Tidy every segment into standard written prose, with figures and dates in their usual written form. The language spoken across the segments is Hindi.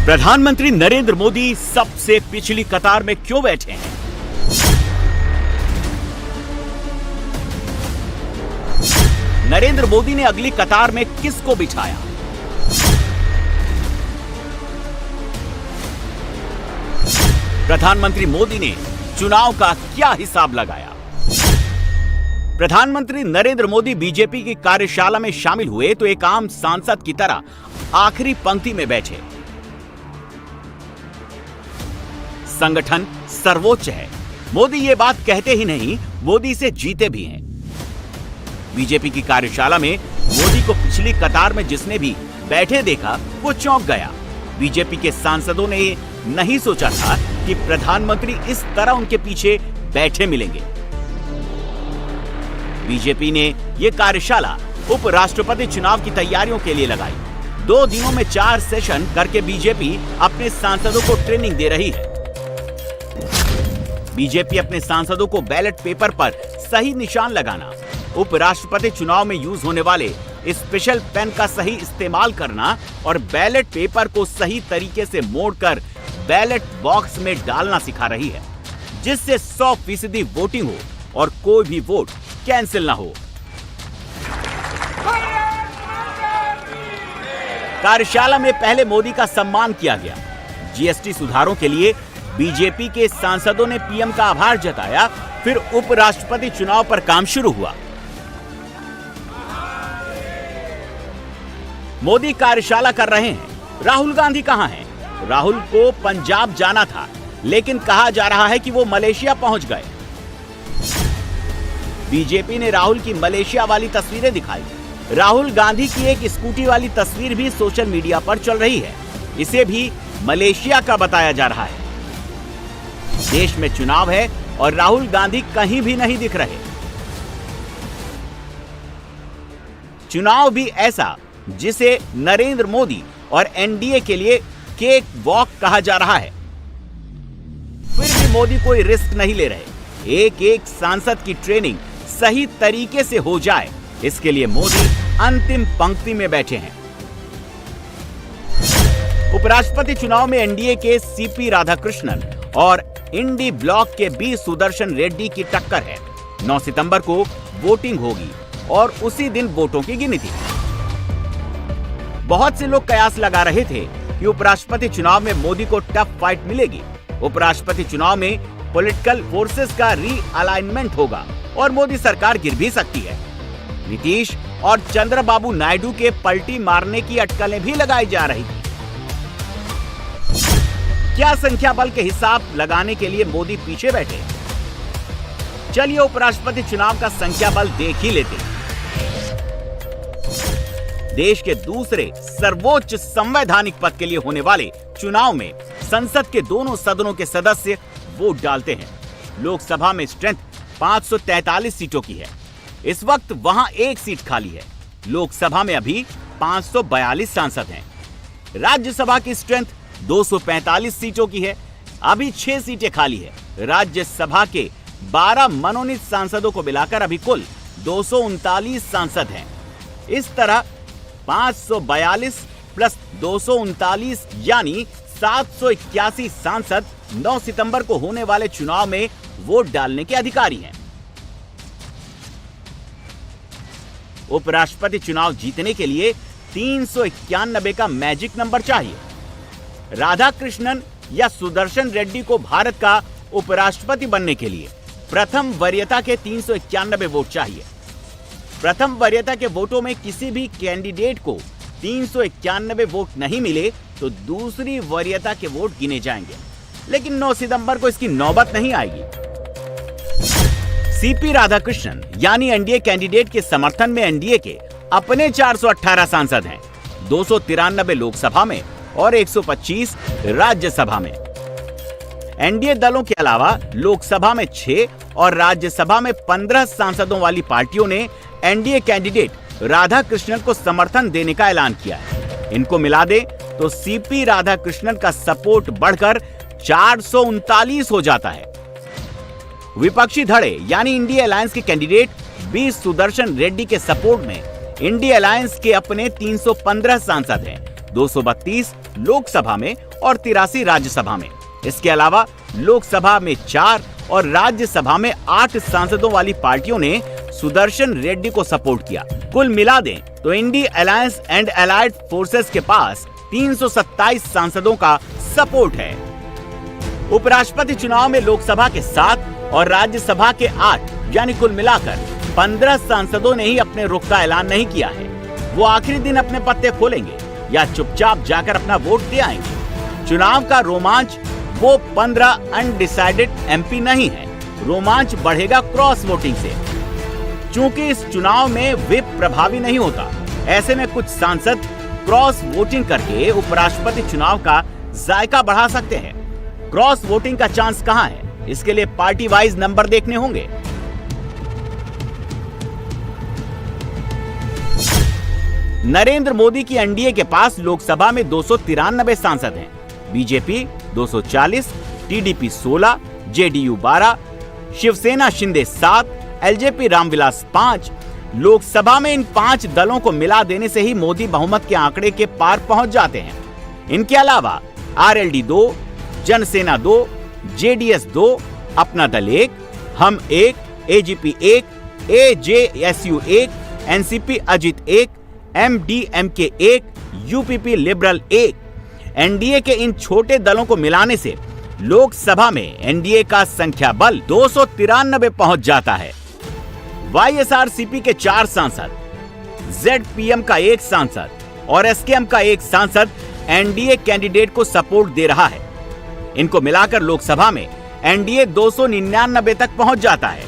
प्रधानमंत्री नरेंद्र मोदी सबसे पिछली कतार में क्यों बैठे हैं? नरेंद्र मोदी ने अगली कतार में किसको बिठाया? प्रधानमंत्री मोदी ने चुनाव का क्या हिसाब लगाया? प्रधानमंत्री नरेंद्र मोदी बीजेपी की कार्यशाला में शामिल हुए तो एक आम सांसद की तरह आखिरी पंक्ति में बैठे। संगठन सर्वोच्च है, मोदी ये बात कहते ही नहीं, मोदी से जीते भी हैं। बीजेपी की कार्यशाला में मोदी को पिछली कतार में जिसने भी बैठे देखा वो चौंक गया। बीजेपी के सांसदों ने नहीं सोचा था कि प्रधानमंत्री इस तरह उनके पीछे बैठे मिलेंगे। बीजेपी ने यह कार्यशाला उपराष्ट्रपति चुनाव की तैयारियों के लिए लगाई। 2 दिनों में 4 सेशन करके बीजेपी अपने सांसदों को ट्रेनिंग दे रही है। बीजेपी अपने सांसदों को बैलेट पेपर पर सही निशान लगाना, उपराष्ट्रपति चुनाव में यूज होने वाले स्पेशल पेन का सही इस्तेमाल करना और बैलेट पेपर को सही तरीके से मोड़कर बैलेट बॉक्स में डालना सिखा रही है, जिससे 100% वोटिंग हो और कोई भी वोट कैंसिल ना हो। कार्यशाला में पहले मोदी का सम्मान किया गया। जीएसटी सुधारों के लिए बीजेपी के सांसदों ने पीएम का आभार जताया। फिर उपराष्ट्रपति चुनाव पर काम शुरू हुआ। मोदी कार्यशाला कर रहे हैं। राहुल गांधी कहां हैं? राहुल को पंजाब जाना था, लेकिन कहा जा रहा है कि वो मलेशिया पहुंच गए। बीजेपी ने राहुल की मलेशिया वाली तस्वीरें दिखाई। राहुल गांधी की एक स्कूटी वाली तस्वीर भी सोशल मीडिया पर चल रही है। इसे भी मलेशिया का बताया जा रहा है। देश में चुनाव है और राहुल गांधी कहीं भी नहीं दिख रहे। चुनाव भी ऐसा जिसे नरेंद्र मोदी और एनडीए के लिए केक वॉक कहा जा रहा है। फिर भी मोदी कोई रिस्क नहीं ले रहे। एक सांसद की ट्रेनिंग सही तरीके से हो जाए, इसके लिए मोदी अंतिम पंक्ति में बैठे हैं। उपराष्ट्रपति चुनाव में एनडीए के सीपी राधाकृष्णन और इंडी ब्लॉक के बी सुदर्शन रेड्डी की टक्कर है। 9 सितंबर को वोटिंग होगी और उसी दिन वोटों की गिनती। बहुत से लोग कयास लगा रहे थे कि उपराष्ट्रपति चुनाव में मोदी को टफ फाइट मिलेगी। उपराष्ट्रपति चुनाव में पॉलिटिकल फोर्सेस का रीअलाइनमेंट होगा और मोदी सरकार गिर भी सकती है। नीतीश और चंद्रबाबू नायडू के पलटी मारने की अटकलें भी लगाई जा रही थी। क्या संख्या बल के हिसाब लगाने के लिए मोदी पीछे बैठे? चलिए उपराष्ट्रपति चुनाव का संख्या बल देख ही लेते हैं। देश के दूसरे सर्वोच्च संवैधानिक पद के लिए होने वाले चुनाव में संसद के दोनों सदनों के सदस्य वोट डालते हैं। लोकसभा में स्ट्रेंथ 543 सीटों की है। इस वक्त वहां 1 सीट खाली है। लोकसभा में अभी 542 सांसद हैं। राज्यसभा की स्ट्रेंथ 245 सीटों की है। अभी 6 सीटें खाली है। राज्यसभा के 12 मनोनीत सांसदों को मिलाकर अभी कुल 239 सांसद हैं। इस तरह 542 प्लस 239 यानी 781 सांसद 9 सितंबर को होने वाले चुनाव में वोट डालने के अधिकारी हैं। उपराष्ट्रपति चुनाव जीतने के लिए 391 का मैजिक नंबर चाहिए। राधाकृष्णन या सुदर्शन रेड्डी को भारत का उपराष्ट्रपति बनने के लिए प्रथम वरीयता के 391 वोट चाहिए। प्रथम वरीयता के वोटों में किसी भी कैंडिडेट को 391 वोट नहीं मिले तो दूसरी वरीयता के वोट गिने जाएंगे, लेकिन 9 सितंबर को इसकी नौबत नहीं आएगी। सीपी राधाकृष्णन यानी एनडीए कैंडिडेट के समर्थन में एनडीए के अपने 418 सांसद हैं, 293 लोकसभा में और 125 राज्यसभा में। एनडीए दलों के अलावा लोकसभा में 6 और राज्यसभा में 15 सांसदों वाली पार्टियों ने एनडीए कैंडिडेट राधाकृष्णन को समर्थन देने का ऐलान किया है। इनको मिला दे तो सीपी राधाकृष्णन का सपोर्ट बढ़कर 439 हो जाता है। विपक्षी धड़े यानी इंडिया अलायंस के कैंडिडेट बी सुदर्शन रेड्डी के सपोर्ट में इंडिया अलायंस के अपने 315 सांसद हैं, 232 लोकसभा में और 83 राज्यसभा में। इसके अलावा लोकसभा में 4 और राज्यसभा में 8 सांसदों वाली पार्टियों ने सुदर्शन रेड्डी को सपोर्ट किया। कुल मिला दें तो INDI alliance and allied forces के पास 327 सांसदों का सपोर्ट है। उपराष्ट्रपति चुनाव में लोकसभा के 7 और राज्यसभा के 8 यानी कुल मिलाकर 15 सांसदों ने ही अपने रुख का ऐलान नहीं किया है। वो आखिरी दिन अपने पत्ते खोलेंगे या चुपचाप जाकर अपना वोट दे आएंगे। चुनाव का रोमांच वो 15 अनडिसाइडेड एमपी नहीं है, रोमांच बढ़ेगा क्रॉस वोटिंग से। चूंकि इस चुनाव में व्हिप प्रभावी नहीं होता, ऐसे में कुछ सांसद क्रॉस वोटिंग करके उपराष्ट्रपति चुनाव का जायका बढ़ा सकते हैं। क्रॉस वोटिंग का चांस कहां है, इसके लिए पार्टी वाइज नंबर देखने होंगे। नरेंद्र मोदी की एनडीए के पास लोकसभा में 293 सांसद हैं। BJP 240, TDP 16, JDU 12, Shiv Sena Shinde 7, LJP Ram Vilas 5। Lok Sabha में इन 5 दलों को मिला देने से ही मोदी बहुमत के आंकड़े के पार पहुंच जाते हैं। इनके अलावा आरएलडी 2, जनसेना 2, जेडीएस 2, अपना दल 1, हम 1, एजीपी 1, एजेएसयू 1, एनसीपी अजित 1, एमडीएमके 1, यूपीपी लिबरल 1। एनडीए के इन छोटे दलों को मिलाने से लोकसभा में एनडीए का संख्या बल 293 पहुंच जाता है। वाईएसआरसीपी के 4 सांसद, जेडपीएम का 1 सांसद और एसकेएम का 1 सांसद एनडीए कैंडिडेट को सपोर्ट दे रहा है। इनको मिलाकर लोकसभा में एनडीए 299 तक पहुंच जाता है।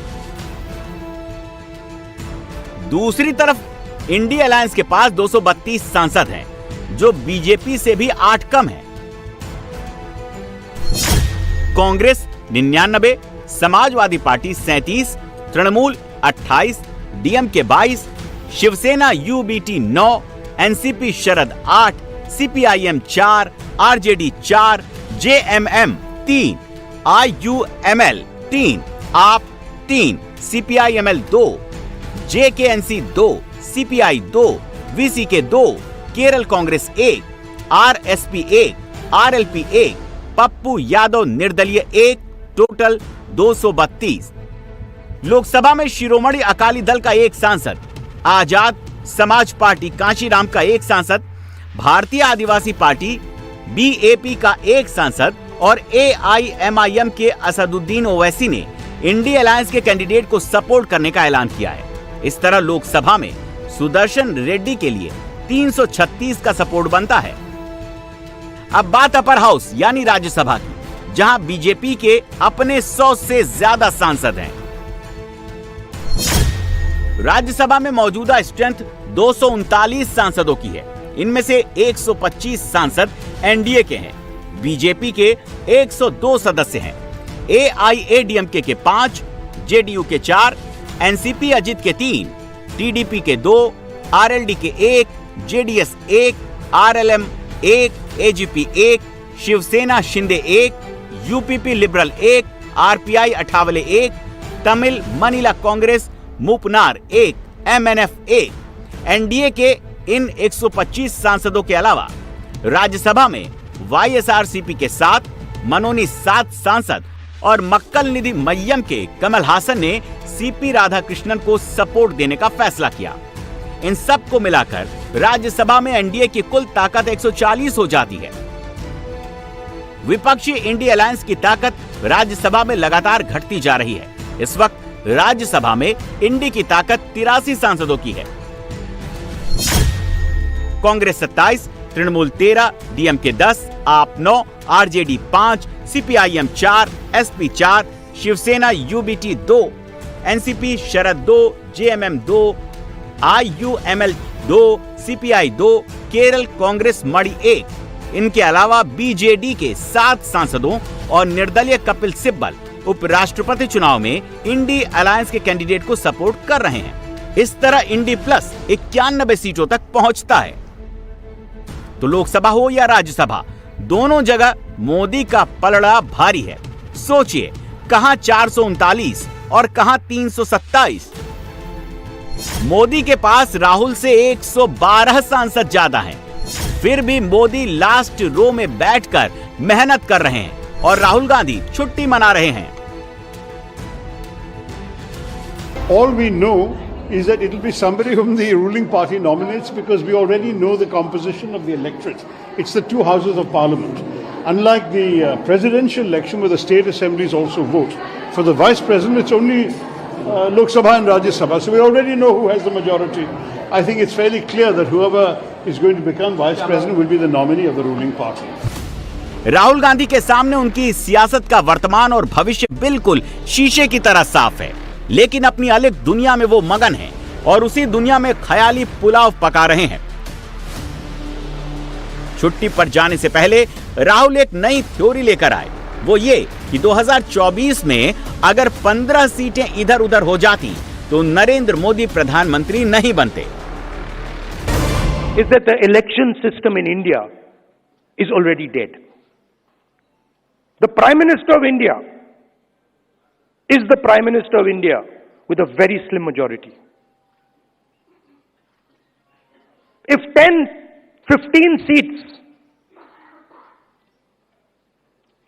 दूसरी तरफ इंडी अलायंस के पास 232 सांसद हैं, जो बीजेपी से भी 8 कम है। कांग्रेस 99, समाजवादी पार्टी 37, तृणमूल 28, डीएमके 22, शिवसेना यूबीटी 9, एनसीपी शरद 8, सीपीआईएम 4, आरजेडी 4, जेएमएम 3, आईयूएमएल 3, आप 3, सीपीआईएमएल 2, जेकेएनसी 2, सीपीआई 2, वीसीके 2, केरल कांग्रेस 1, आरएसपी 1, आरएलपी 1, पप्पू यादव निर्दलीय 1, टोटल 232। लोकसभा में शिरोमणि अकाली दल का 1 सांसद, आजाद समाज पार्टी कांशीराम का 1 सांसद, भारतीय आदिवासी पार्टी बीएपी का 1 सांसद और एआईएमआईएम के असदुद्दीन ओवैसी ने इंडी अलायंस के कैंडिडेट को सपोर्ट करने का ऐलान किया है। इस तरह लोकसभा में सुदर्शन रेड्डी के लिए 336 का सपोर्ट बनता है। अब बात अपर हाउस यानी राज्यसभा की, जहां बीजेपी के अपने 100 से ज्यादा सांसद हैं। राज्यसभा में मौजूदा स्ट्रेंथ 239 सांसदों की है। इनमें से 125 सांसद एनडीए के हैं, बीजेपी के 102 सदस्य हैं, एआईएडीएमके के 5, जेडीयू के 4, एनसीपी अजित के 3, टीडीपी के 2, आरएलडी के 1, जेडीएस 1, आरएलएम 1, एजीपी 1, शिवसेना शिंदे 1, यूपीपी लिबरल 1, आरपीआई अठावले 1, तमिल मनीला कांग्रेस मुपनार 1, एमएनएफ 1। एनडीए के इन 125 सांसदों के अलावा राज्यसभा में वाईएसआरसीपी के 7, मनोनी 7 सांसद और मक्कल निधि मय्यम के कमल हासन ने सीपी राधाकृष्णन को सपोर्ट देने का फैसला किया। इन सब को मिलाकर राज्यसभा में एनडीए की कुल ताकत 140 हो जाती है। विपक्षी इंडी अलायंस की ताकत राज्यसभा में लगातार घटती जा रही है। इस वक्त राज्यसभा में इंडी की ताकत 83 सांसदों की है। कांग्रेस 27, तृणमूल 13, डीएमके 10, आप 9, आरजेडी 5, सीपीआईएम 4, एसपी 4, शिवसेना यूबीटी 2, एनसीपी शरद 2, जेएमएम 2, आईयूएमएल 2, सीपीआई 2, केरल कांग्रेस मणि 1। इनके अलावा बीजेडी के 7 सांसदों और निर्दलीय कपिल सिब्बल उपराष्ट्रपति चुनाव में इंडी अलायंस के कैंडिडेट को सपोर्ट कर रहे हैं। इस तरह इंडी प्लस 91 सीटों तक पहुंचता है। तो लोकसभा हो या राज्यसभा, दोनों जगह मोदी का पलड़ा भारी है। सोचिए, कहां 439 और कहां 327। मोदी के पास राहुल से 112 सांसद ज्यादा हैं। फिर भी मोदी लास्ट रो में बैठकर मेहनत कर रहे हैं और राहुल गांधी छुट्टी मना रहे हैं। All we know is that it will be somebody whom the ruling party nominates, because we already know the composition of the electorate. It's the two houses of parliament. Unlike the presidential election where the state assemblies also vote, for the vice president it's only Lok Sabha and Rajya Sabha. So we already know who has the majority. I think it's fairly clear that whoever is going to become vice president will be the nominee of the ruling party. Rahul Gandhi के सामने उनकी सियासत का वर्तमान और भविष्य बिल्कुल शीशे की तरह साफ है, लेकिन अपनी अलग दुनिया में वो मगन हैं और उसी दुनिया में ख्याली पुलाव पका रहे हैं। छुट्टी पर जाने से पहले राहुल एक नई थ्योरी लेकर आए, वो ये कि 2024 में अगर 15 सीटें इधर उधर हो जाती तो नरेंद्र मोदी प्रधानमंत्री नहीं बनते। Is that the election system in India is already dead. The Prime Minister of India is the Prime Minister of India with a very slim majority. If 10, 15 seats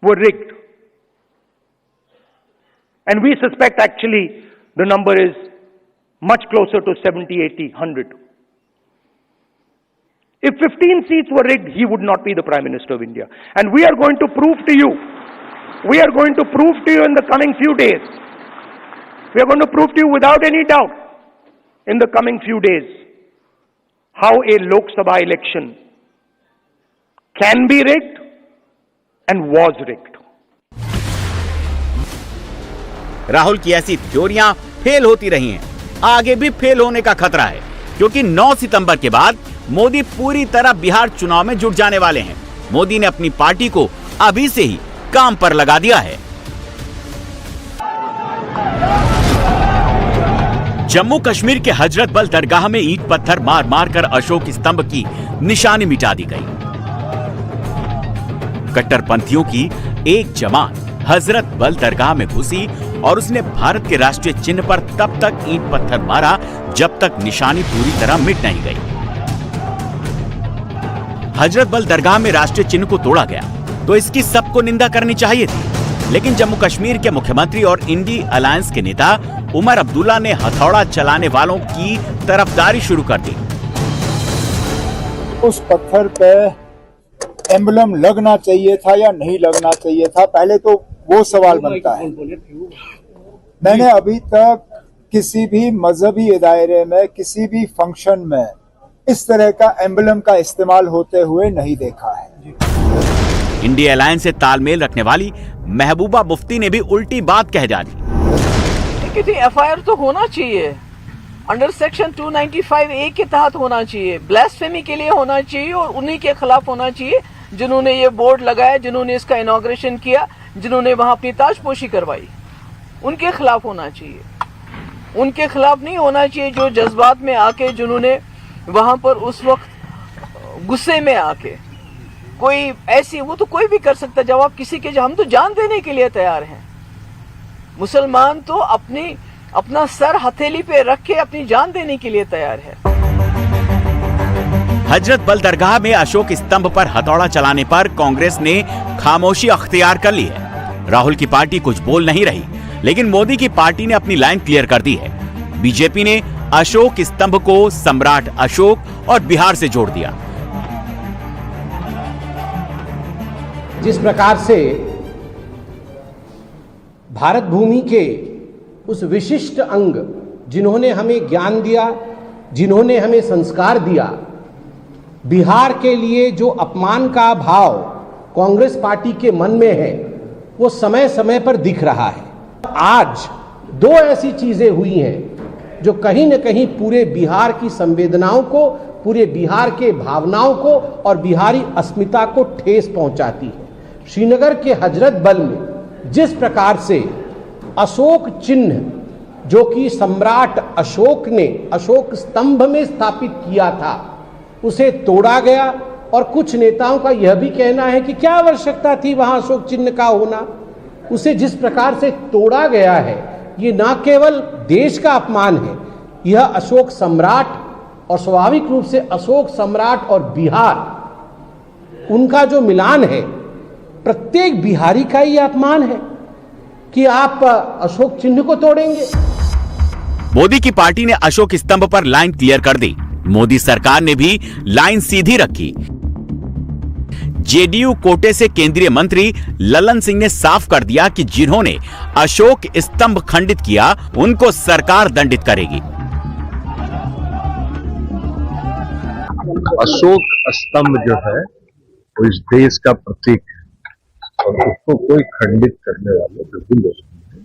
were rigged, and we suspect actually the number is much closer to 70, 80, 100. If 15 seats were rigged, he would not be the Prime Minister of India. And we are going to prove to you in the coming few days, we are going to prove to you without any doubt in the coming few days how a Lok Sabha election can be rigged and was rigged. Rahul की ऐसी थ्योरियां फेल होती रही हैं, आगे भी फेल होने का खतरा है, क्योंकि 9 सितंबर के बाद मोदी पूरी तरह बिहार चुनाव में जुट जाने वाले हैं। मोदी ने अपनी पार्टी को अभी से ही काम पर लगा दिया है। जम्मू कश्मीर के हजरत बल दरगाह में ईंट पत्थर मार मार कर अशोक स्तंभ की निशानी मिटा दी गई। कट्टरपंथियों की एक जमात हजरत बल दरगाह में घुसी और उसने भारत के राष्ट्रीय चिन्ह पर तब तक ईंट पत्थर मारा जब तक निशानी पूरी तरह मिट नहीं गई। हजरत बल दरगाह में राष्ट्रीय चिन्ह को तोड़ा गया तो इसकी सबको निंदा करनी चाहिए थी, लेकिन जम्मू कश्मीर के मुख्यमंत्री और इंडी अलायंस के नेता उमर अब्दुल्ला ने हथौड़ा चलाने वालों की तरफदारी शुरू कर दी। उस पत्थर पे एम्बलम लगना चाहिए था या नहीं लगना चाहिए था, पहले तो वो सवाल बनता है। मैंने अभी तक किसी भी मजहबी दायरे में, किसी भी फंक्शन में इस तरह का एम्बलम का इस्तेमाल होते हुए नहीं देखा है। इंडिया अलायंस से तालमेल रखने वाली महबूबा मुफ्ती ने भी उल्टी बात कह डाली। एफआईआर तो होना चाहिए, अंडर सेक्शन 295A के तहत होना चाहिए, ब्लास्फेमी के लिए होना चाहिए और उन्हीं के खिलाफ होना चाहिए जिन्होंने ये बोर्ड लगाया, जिन्होंने इसका इनॉग्रेशन किया, जिन्होंने वहां अपनी ताजपोशी करवाई, उनके खिलाफ होना चाहिए। उनके खिलाफ नहीं होना चाहिए जो जज्बात में आके, जिन्होंने वहां पर उस वक्त गुस्से में आके कोई ऐसी, वो तो कोई भी कर सकता। जब आप किसी के, हम तो जान देने के लिए तैयार हैं। मुसलमान तो अपना सर हथेली पे रख के अपनी जान देने के लिए तैयार है। हजरत बल दरगाह में अशोक स्तंभ पर हथौड़ा चलाने पर कांग्रेस ने खामोशी अख्तियार कर ली है। राहुल की पार्टी कुछ बोल नहीं रही, लेकिन मोदी की पार्टी ने अपनी लाइन क्लियर कर दी है। बीजेपी ने अशोक स्तंभ को सम्राट अशोक और बिहार से जोड़ दिया। जिस प्रकार से भारत भूमि के उस विशिष्ट अंग, जिन्होंने हमें ज्ञान दिया, जिन्होंने हमें संस्कार दिया, बिहार के लिए जो अपमान का भाव कांग्रेस पार्टी के मन में है, वो समय समय पर दिख रहा है। आज 2 ऐसी चीजें हुई हैं जो कहीं न कहीं पूरे बिहार की संवेदनाओं को, पूरे बिहार के भावनाओं को और बिहारी अस्मिता को ठेस पहुंचाती है। श्रीनगर के हजरत बल में जिस प्रकार से अशोक चिन्ह, जो कि सम्राट अशोक ने अशोक स्तंभ में स्थापित किया था, उसे तोड़ा गया। और कुछ नेताओं का यह भी कहना है कि क्या आवश्यकता थी वहां अशोक चिन्ह का होना। उसे जिस प्रकार से तोड़ा गया है, ये न केवल देश का अपमान है, यह अशोक सम्राट और स्वाभाविक रूप से अशोक सम्राट और बिहार, उनका जो मिलान है, प्रत्येक बिहारी का ये अपमान है कि आप अशोक चिन्ह को तोड़ेंगे। मोदी की पार्टी ने अशोक स्तंभ पर लाइन क्लियर कर दी। मोदी सरकार ने भी लाइन सीधी रखी। जेडीयू कोटे से केंद्रीय मंत्री ललन सिंह ने साफ कर दिया कि जिन्होंने अशोक स्तंभ खंडित किया उनको सरकार दंडित करेगी। अशोक स्तंभ जो है वो इस देश का प्रतीक है और उसको कोई खंडित करने वाले बिल्कुल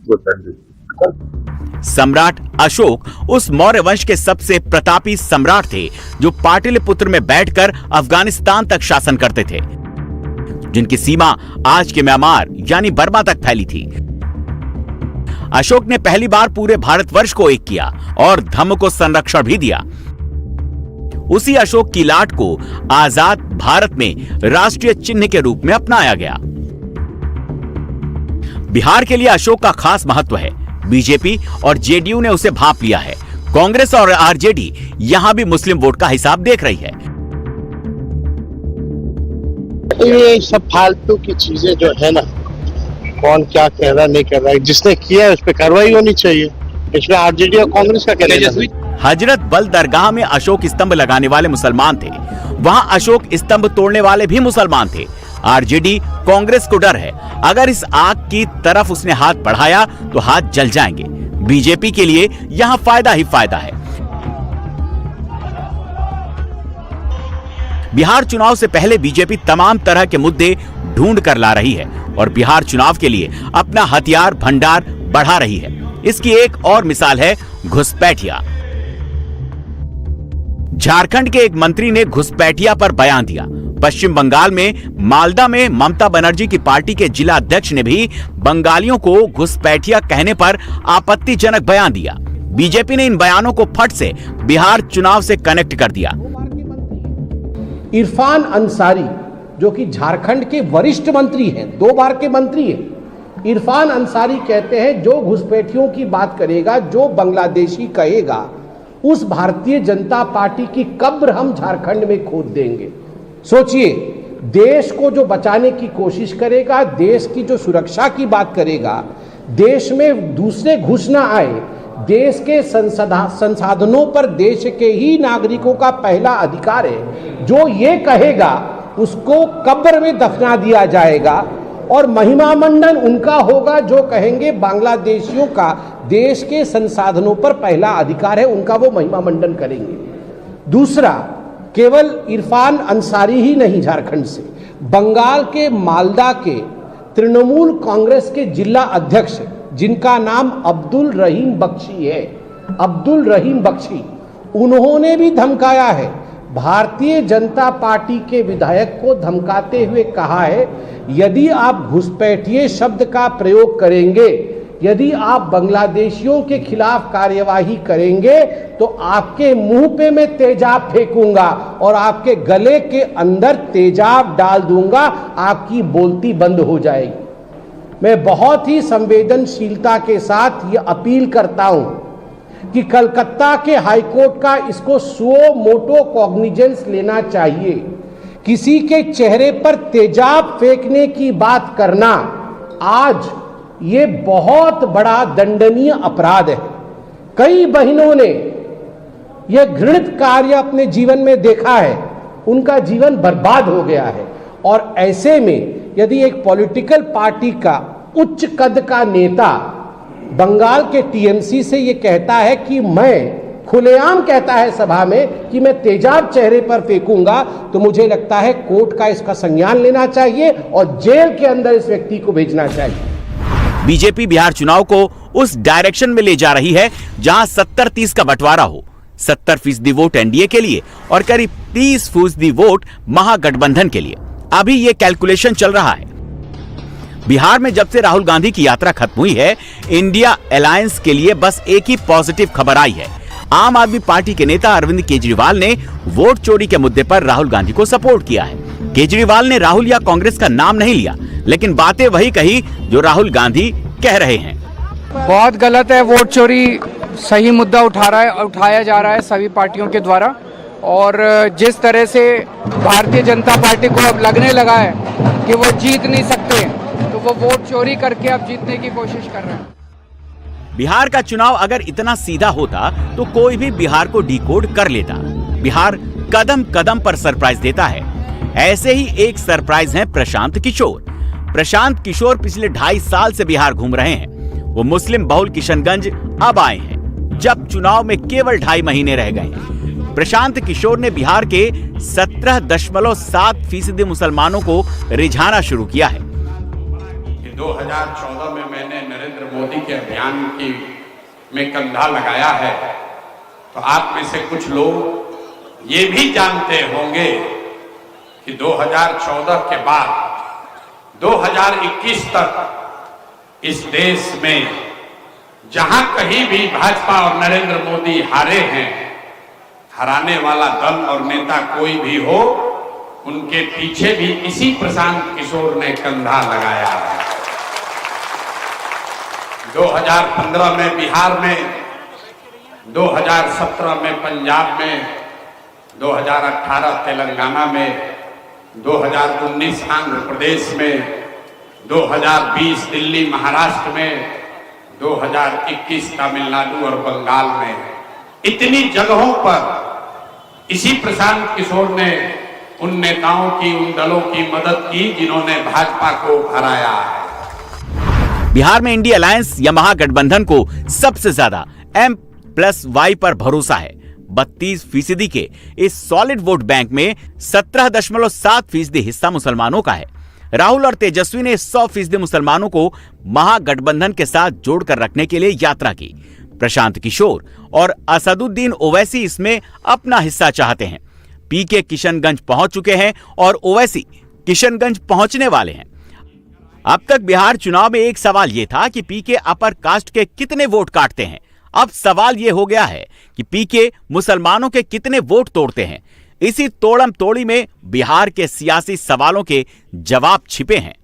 वो दंडित। सम्राट अशोक उस मौर्य वंश के सबसे प्रतापी सम्राट थे जो पाटलिपुत्र में बैठकर अफगानिस्तान तक शासन करते थे, जिनकी सीमा आज के म्यांमार यानी बर्मा तक फैली थी। अशोक ने पहली बार पूरे भारतवर्ष को एक किया और धम्म को संरक्षण भी दिया। उसी अशोक की लाट को आजाद भारत में राष्ट्रीय चिन्ह के रूप में अपनाया गया। बिहार के लिए अशोक का खास महत्व है। बीजेपी और जेडीयू ने उसे भांप लिया है। कांग्रेस और आरजेडी यहां भी मुस्लिम वोट का हिसाब देख रही है। ये सब फालतू की चीजें जो है ना, कौन क्या कह रहा नहीं कर रहा है, जिसने किया है उस पर कार्रवाई होनी चाहिए। इसमें आरजेडी और कांग्रेस का कहना। हजरत बल दरगाह में अशोक स्तंभ लगाने वाले मुसलमान थे, वहां अशोक स्तंभ तोड़ने वाले भी मुसलमान थे। आरजेडी कांग्रेस को डर है, अगर इस आग की तरफ उसने हाथ बढ़ाया तो हाथ जल जाएंगे। बीजेपी के लिए यहां फायदा ही फायदा है। बिहार चुनाव से पहले बीजेपी तमाम तरह के मुद्दे ढूंढ कर ला रही है और बिहार चुनाव के लिए अपना हथियार भंडार बढ़ा रही है। इसकी एक और मिसाल है घुसपैठिया। झारखंड के एक मंत्री ने घुसपैठिया पर बयान दिया। पश्चिम बंगाल में मालदा में ममता बनर्जी की पार्टी के जिला अध्यक्ष ने भी बंगालियों को घुसपैठिया कहने पर आपत्तिजनक बयान दिया। बीजेपी ने इन बयानों को फट से बिहार चुनाव से कनेक्ट कर दिया। इरफान अंसारी जो कि झारखंड के वरिष्ठ मंत्री हैं, 2 बार के मंत्री हैं, इरफान अंसारी कहते हैं जो घुसपैठियों की बात करेगा, जो बांग्लादेशी कहेगा, उस भारतीय जनता पार्टी की कब्र हम झारखंड में खोद देंगे। सोचिए, देश को जो बचाने की कोशिश करेगा, देश की जो सुरक्षा की बात करेगा, देश में दूसरे घुस ना आए, देश के संसाधनों पर देश के ही नागरिकों का पहला अधिकार है, जो ये कहेगा उसको कब्र में दफना दिया जाएगा। और महिमा मंडन उनका होगा जो कहेंगे बांग्लादेशियों का देश के संसाधनों पर पहला अधिकार है, उनका वो महिमा मंडन करेंगे। दूसरा, केवल इरफान अंसारी ही नहीं, झारखंड से बंगाल के मालदा के तृणमूल कांग्रेस के जिला अध्यक्ष जिनका नाम अब्दुल रहीम बख्शी है, अब्दुल रहीम बख्शी, उन्होंने भी धमकाया है। भारतीय जनता पार्टी के विधायक को धमकाते हुए कहा है, यदि आप घुसपैठिए शब्द का प्रयोग करेंगे, यदि आप बांग्लादेशियों के खिलाफ कार्यवाही करेंगे तो आपके मुंह पे मैं तेजाब फेंकूंगा और आपके गले के अंदर तेजाब डाल दूंगा, आपकी बोलती बंद हो जाएगी। मैं बहुत ही संवेदनशीलता के साथ ये अपील करता हूं कि कलकत्ता के हाईकोर्ट का इसको सुओ मोटो कॉग्निजेंस लेना चाहिए। किसी के चेहरे पर तेजाब फेंकने की बात करना आज ये बहुत बड़ा दंडनीय अपराध है। कई बहनों ने यह घृणित कार्य अपने जीवन में देखा है, उनका जीवन बर्बाद हो गया है। और ऐसे में यदि एक पॉलिटिकल पार्टी का उच्च कद का नेता बंगाल के टीएमसी से ये कहता है कि मैं खुलेआम कहता है सभा में कि मैं तेजाब चेहरे पर फेंकूंगा, तो मुझे लगता है कोर्ट का इसका संज्ञान लेना चाहिए और जेल के अंदर इस व्यक्ति को भेजना चाहिए। बीजेपी बिहार चुनाव को उस डायरेक्शन में ले जा रही है जहां 70-30 का बंटवारा हो। 70% वोट एनडीए के लिए और करीब 30% वोट महागठबंधन के लिए। अभी ये कैलकुलेशन चल रहा है। बिहार में जब से राहुल गांधी की यात्रा खत्म हुई है, इंडिया अलायंस के लिए बस एक ही पॉजिटिव खबर आई है। आम आदमी पार्टी के नेता अरविंद केजरीवाल ने वोट चोरी के मुद्दे पर राहुल गांधी को सपोर्ट किया है। केजरीवाल ने राहुल या कांग्रेस का नाम नहीं लिया, लेकिन बातें वही कही जो राहुल गांधी कह रहे हैं। बहुत गलत है, वोट चोरी सही मुद्दा उठाया जा रहा है सभी पार्टियों के द्वारा और जिस तरह से भारतीय जनता पार्टी को अब लगने लगा है कि वो जीत नहीं सकते, तो वो वोट चोरी करके अब जीतने की कोशिश कर रहे हैं। बिहार का चुनाव अगर इतना सीधा होता तो कोई भी बिहार को डिकोड कर लेता। बिहार कदम कदम पर सरप्राइज देता है। ऐसे ही एक सरप्राइज हैं प्रशांत किशोर। प्रशांत किशोर पिछले 2.5 साल से बिहार घूम रहे हैं। वो मुस्लिम बहुल किशनगंज अब आए हैं जब चुनाव में केवल 2.5 महीने रह गए। प्रशांत किशोर ने बिहार के 17.7% मुसलमानों को रिझाना शुरू किया है। 2014 में मैंने नरेंद्र मोदी के अभियान में कंधा लगाया है, तो आप में से कुछ लोग ये भी जानते होंगे कि 2014 के बाद 2021 तक इस देश में जहां कहीं भी भाजपा और नरेंद्र मोदी हारे हैं, हराने वाला दल और नेता कोई भी हो, उनके पीछे भी इसी प्रशांत किशोर ने कंधा लगाया है। 2015 में बिहार में, 2017 में पंजाब में, 2018 तेलंगाना में, 2019 आंध्र प्रदेश में, 2020 दिल्ली महाराष्ट्र में, 2021 तमिलनाडु और बंगाल में, इतनी जगहों पर इसी प्रशांत किशोर ने उन नेताओं की, उन दलों की मदद की जिन्होंने भाजपा को हराया है। बिहार में इंडिया अलायंस या महागठबंधन को सबसे ज्यादा M+Y पर भरोसा है। 32% के इस सॉलिड वोट बैंक में 17.7% हिस्सा मुसलमानों का है। राहुल और तेजस्वी ने 100% मुसलमानों को महागठबंधन के साथ जोड़कर रखने के लिए यात्रा की। प्रशांत किशोर और असदुद्दीन ओवैसी इसमें अपना हिस्सा चाहते हैं। पीके किशनगंज पहुंच चुके हैं और ओवैसी किशनगंज पहुंचने वाले हैं। अब तक बिहार चुनाव में एक सवाल यह था कि पीके अपर कास्ट के कितने वोट काटते हैं। अब सवाल यह हो गया है कि पीके मुसलमानों के कितने वोट तोड़ते हैं। इसी तोड़म तोड़ी में बिहार के सियासी सवालों के जवाब छिपे हैं।